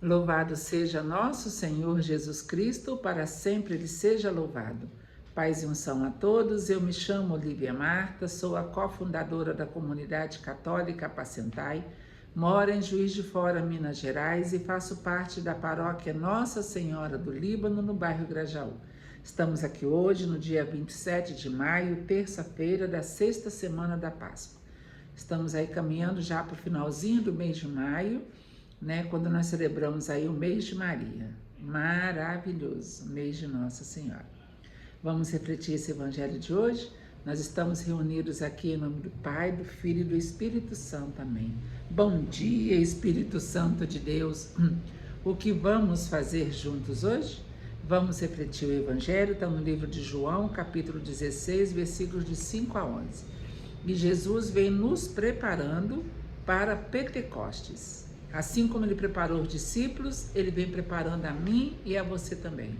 Louvado seja nosso Senhor Jesus Cristo, para sempre Ele seja louvado. Paz e unção a todos, eu me chamo Olívia Marta, sou a cofundadora da Comunidade Católica Apacentai, moro em Juiz de Fora, Minas Gerais e faço parte da paróquia Nossa Senhora do Líbano, no bairro Grajaú. Estamos aqui hoje, no dia 27 de maio, terça-feira da sexta semana da Páscoa. Estamos aí caminhando já para o finalzinho do mês de maio, né, quando nós celebramos aí o mês de Maria, maravilhoso, o mês de Nossa Senhora. Vamos refletir esse evangelho de hoje? Nós estamos reunidos aqui em nome do Pai, do Filho e do Espírito Santo, amém. Bom dia, Espírito Santo de Deus. O que vamos fazer juntos hoje? Vamos refletir o evangelho, está no livro de João, capítulo 16, versículos de 5 a 11. E Jesus vem nos preparando para Pentecostes. Assim como ele preparou os discípulos, ele vem preparando a mim e a você também.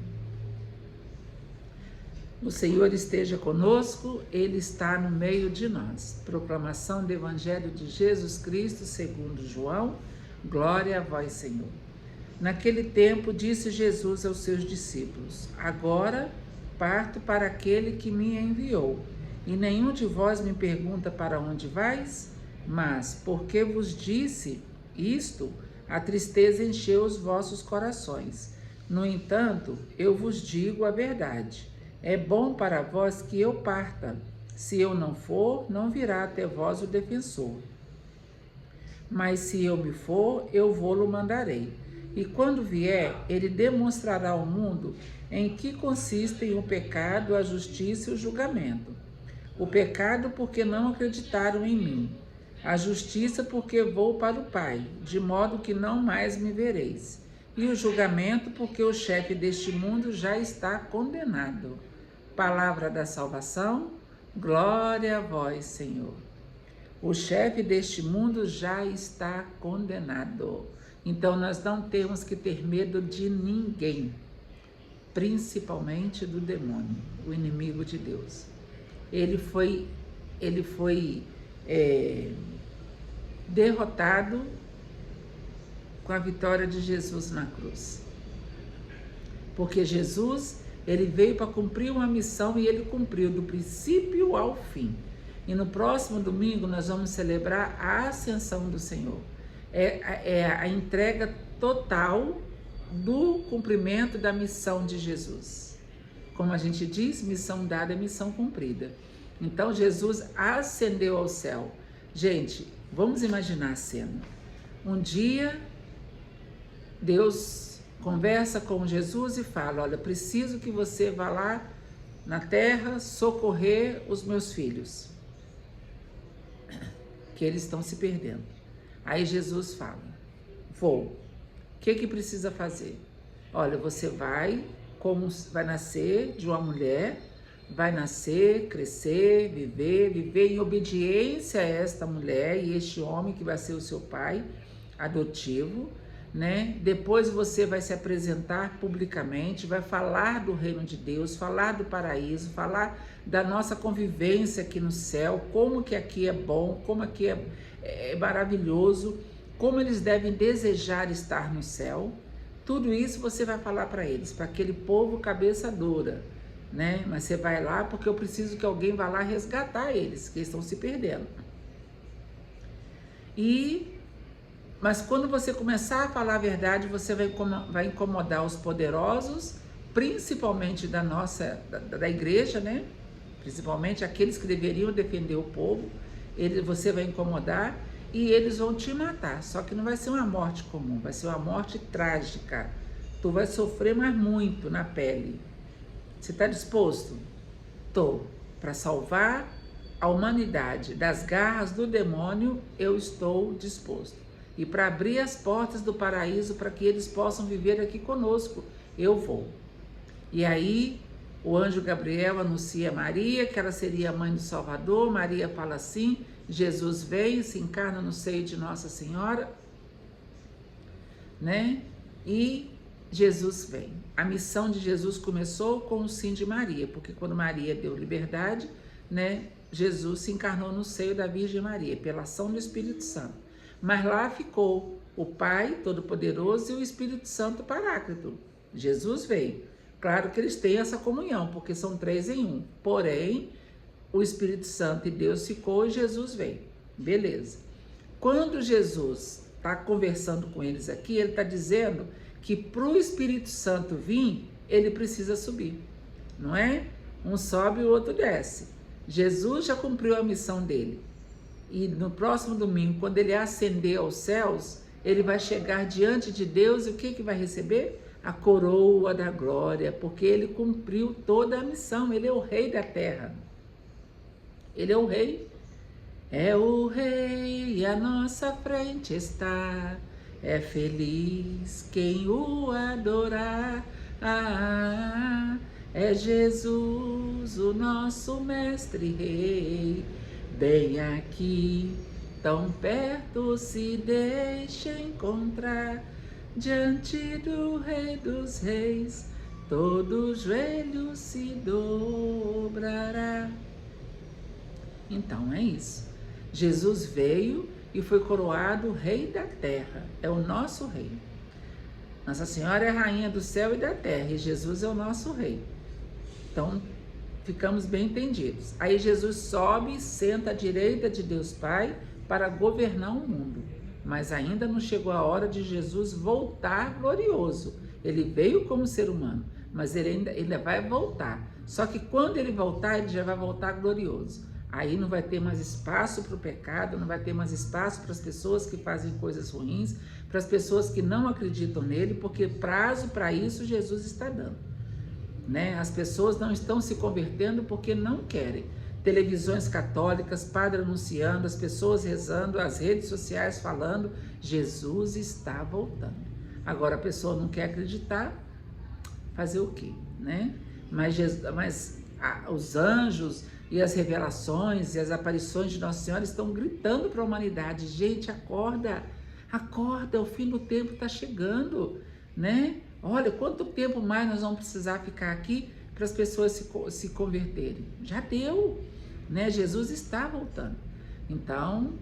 O Senhor esteja conosco, Ele está no meio de nós. Proclamação do Evangelho de Jesus Cristo segundo João. Glória a vós, Senhor. Naquele tempo disse Jesus aos seus discípulos: agora parto para aquele que me enviou. E nenhum de vós me pergunta para onde vais? Mas, porque vos disse isto, a tristeza encheu os vossos corações. No entanto, eu vos digo a verdade. É bom para vós que eu parta. Se eu não for, não virá até vós o defensor. Mas se eu me for, eu vou-lo mandarei. E quando vier, ele demonstrará ao mundo em que consistem o pecado, a justiça e o julgamento. O pecado porque não acreditaram em mim. A justiça porque vou para o Pai, de modo que não mais me vereis. E o julgamento porque o chefe deste mundo já está condenado. Palavra da salvação, glória a vós, Senhor. O chefe deste mundo já está condenado. Então nós não temos que ter medo de ninguém, principalmente do demônio, o inimigo de Deus. Ele foi derrotado com a vitória de Jesus na cruz. Porque Jesus, ele veio para cumprir uma missão e ele cumpriu do princípio ao fim. E no próximo domingo nós vamos celebrar a ascensão do Senhor. É a entrega total do cumprimento da missão de Jesus. Como a gente diz, missão dada é missão cumprida. Então Jesus ascendeu ao céu. Gente, vamos imaginar a cena. Um dia, Deus conversa com Jesus e fala: olha, preciso que você vá lá na terra socorrer os meus filhos, que eles estão se perdendo. Aí Jesus fala: vou. O que precisa fazer? Olha, você vai nascer de uma mulher, vai nascer, crescer, viver em obediência a esta mulher e este homem que vai ser o seu pai adotivo, né? Depois você vai se apresentar publicamente, vai falar do reino de Deus, falar do paraíso, falar da nossa convivência aqui no céu, como que aqui é bom, como aqui é maravilhoso, como eles devem desejar estar no céu. Tudo isso você vai falar para eles, para aquele povo cabeça dura, né? Mas você vai lá porque eu preciso que alguém vá lá resgatar eles, que eles estão se perdendo. Mas quando você começar a falar a verdade, você vai incomodar os poderosos, principalmente da igreja, né? Principalmente aqueles que deveriam defender o povo. Você vai incomodar e eles vão te matar. Só que não vai ser uma morte comum, vai ser uma morte trágica. Tu vai sofrer mais muito na pele. Você está disposto? Tô. Para salvar a humanidade das garras do demônio, eu estou disposto. E para abrir as portas do paraíso para que eles possam viver aqui conosco, eu vou. E aí o anjo Gabriel anuncia a Maria que ela seria a mãe do Salvador. Maria fala sim, Jesus vem, se encarna no seio de Nossa Senhora, né? E Jesus vem. A missão de Jesus começou com o sim de Maria, porque quando Maria deu liberdade, né, Jesus se encarnou no seio da Virgem Maria, pela ação do Espírito Santo. Mas lá ficou o Pai Todo-Poderoso e o Espírito Santo Paráclito. Jesus veio. Claro que eles têm essa comunhão, porque são 3 em 1. Porém, o Espírito Santo e Deus ficou e Jesus veio. Beleza. Quando Jesus está conversando com eles aqui, ele está dizendo que para o Espírito Santo vir, ele precisa subir. Não é? Um sobe e o outro desce. Jesus já cumpriu a missão dele. E no próximo domingo, quando ele ascender aos céus, ele vai chegar diante de Deus e o que vai receber? A coroa da glória, porque ele cumpriu toda a missão. Ele é o rei da terra. Ele é o rei. É o rei e à nossa frente está. É feliz quem o adorar. É Jesus, o nosso mestre rei. Bem aqui, tão perto, se deixa encontrar. Diante do Rei dos Reis, todo joelho se dobrará. Então é isso. Jesus veio e foi coroado Rei da Terra. É o nosso Rei. Nossa Senhora é Rainha do céu e da terra e Jesus é o nosso Rei. Então, ficamos bem entendidos. Aí Jesus sobe e senta à direita de Deus Pai para governar o mundo. Mas ainda não chegou a hora de Jesus voltar glorioso. Ele veio como ser humano, mas ele ainda vai voltar. Só que quando ele voltar, ele já vai voltar glorioso. Aí não vai ter mais espaço para o pecado, não vai ter mais espaço para as pessoas que fazem coisas ruins, para as pessoas que não acreditam nele, porque prazo para isso Jesus está dando. Né? As pessoas não estão se convertendo porque não querem. Televisões católicas, padre anunciando, as pessoas rezando, as redes sociais falando, Jesus está voltando. Agora a pessoa não quer acreditar, fazer o quê? Né? Mas os anjos e as revelações e as aparições de Nossa Senhora estão gritando para a humanidade: gente, acorda, acorda, o fim do tempo está chegando, né? Olha, quanto tempo mais nós vamos precisar ficar aqui para as pessoas se converterem? Já deu, né? Jesus está voltando. Então,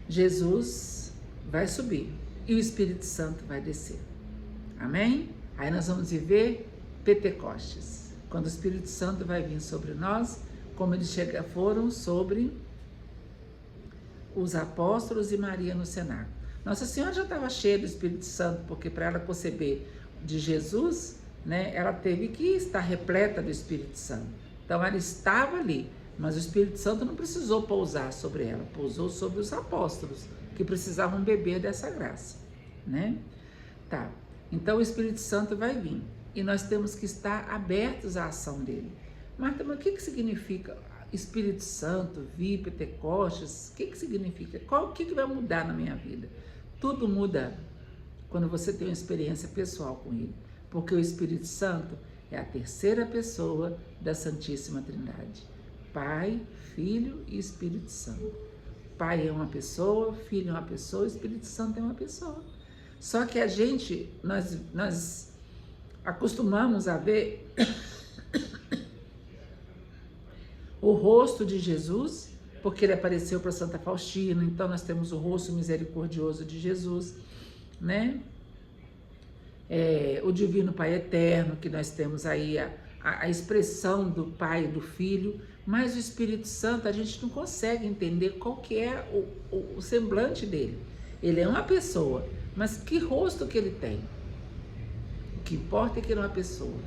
Jesus vai subir e o Espírito Santo vai descer. Amém? Aí nós vamos viver Pentecostes, quando o Espírito Santo vai vir sobre nós, como eles foram sobre os apóstolos e Maria no cenáculo. Nossa Senhora já estava cheia do Espírito Santo, porque para ela conceber de Jesus, né, ela teve que estar repleta do Espírito Santo. Então ela estava ali, mas o Espírito Santo não precisou pousar sobre ela, pousou sobre os apóstolos, que precisavam beber dessa graça, né? Tá, então o Espírito Santo vai vir, e nós temos que estar abertos à ação dele. Marta, mas o que significa Espírito Santo, vir, Pentecostes? O que significa? O que vai mudar na minha vida? Tudo muda quando você tem uma experiência pessoal com ele, porque o Espírito Santo é a terceira pessoa da Santíssima Trindade. Pai, Filho e Espírito Santo. Pai é uma pessoa, Filho é uma pessoa, Espírito Santo é uma pessoa. Só que nós acostumamos a ver o rosto de Jesus, porque ele apareceu para Santa Faustina, então nós temos o rosto misericordioso de Jesus, né? O Divino Pai Eterno, que nós temos aí a expressão do Pai e do Filho, mas o Espírito Santo a gente não consegue entender qual que é o semblante dele. Ele é uma pessoa, mas que rosto que ele tem? O que importa é que ele é uma pessoa.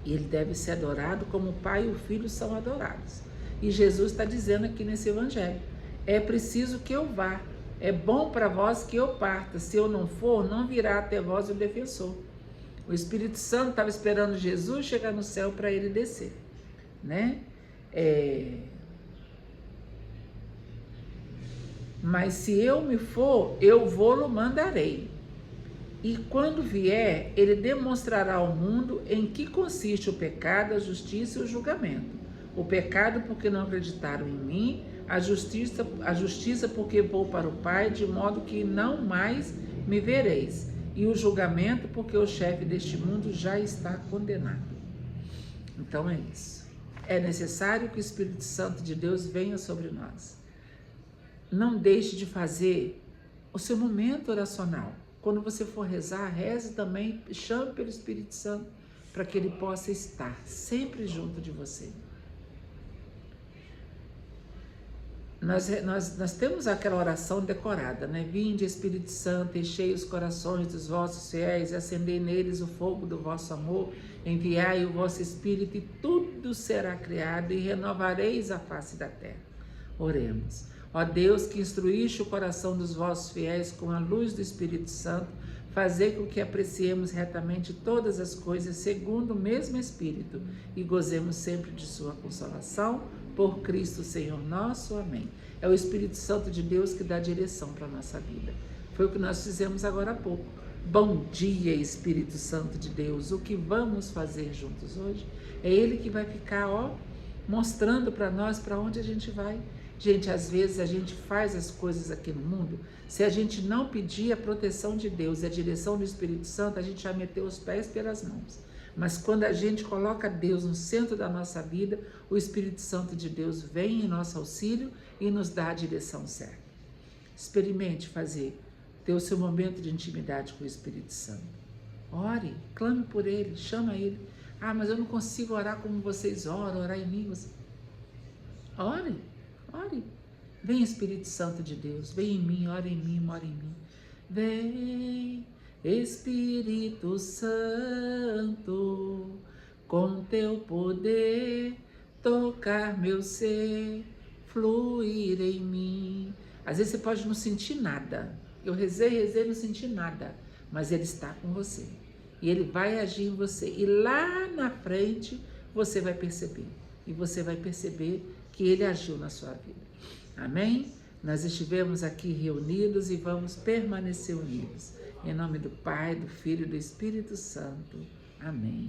E ele deve ser adorado como o Pai e o Filho são adorados. E Jesus está dizendo aqui nesse Evangelho: é preciso que eu vá, é bom para vós que eu parta, se eu não for, não virá até vós o defensor. O Espírito Santo estava esperando Jesus chegar no céu para ele descer, né? Mas se eu me for, eu vou-lo mandarei. E quando vier, ele demonstrará ao mundo em que consiste o pecado, a justiça e o julgamento. O pecado porque não acreditaram em mim, a justiça porque vou para o Pai, de modo que não mais me vereis, e o julgamento porque o chefe deste mundo já está condenado. Então é isso. É necessário que o Espírito Santo de Deus venha sobre nós. não deixe de fazer o seu momento oracional. Quando você for rezar, reze também, chame pelo Espírito Santo, para que ele possa estar sempre junto de você. Nós temos aquela oração decorada, né? Vinde, Espírito Santo, enchei os corações dos vossos fiéis e acendei neles o fogo do vosso amor, enviai o vosso Espírito e tudo será criado e renovareis a face da terra. Oremos. Ó Deus, que instruíste o coração dos vossos fiéis com a luz do Espírito Santo, fazei com que apreciemos retamente todas as coisas segundo o mesmo Espírito e gozemos sempre de sua consolação, por Cristo Senhor nosso. Amém. É o Espírito Santo de Deus que dá direção para a nossa vida. Foi o que nós fizemos agora há pouco. Bom dia, Espírito Santo de Deus. O que vamos fazer juntos hoje? É Ele que vai ficar, mostrando para nós para onde a gente vai. Gente, às vezes a gente faz as coisas aqui no mundo, se a gente não pedir a proteção de Deus e a direção do Espírito Santo, a gente já meteu os pés pelas mãos. Mas quando a gente coloca Deus no centro da nossa vida, o Espírito Santo de Deus vem em nosso auxílio e nos dá a direção certa. Experimente ter o seu momento de intimidade com o Espírito Santo. Ore, clame por Ele, chama Ele. Ah, mas eu não consigo orar como vocês oram, orar em línguas. Ore. Vem, Espírito Santo de Deus, vem em mim, ora em mim, mora em mim. Vem, Espírito Santo, com teu poder, tocar meu ser, fluir em mim. Às vezes você pode não sentir nada. Eu rezei, não senti nada, mas Ele está com você. E Ele vai agir em você. E lá na frente você vai perceber. E você vai perceber que Ele agiu na sua vida. Amém? Nós estivemos aqui reunidos e vamos permanecer unidos. Em nome do Pai, do Filho e do Espírito Santo. Amém.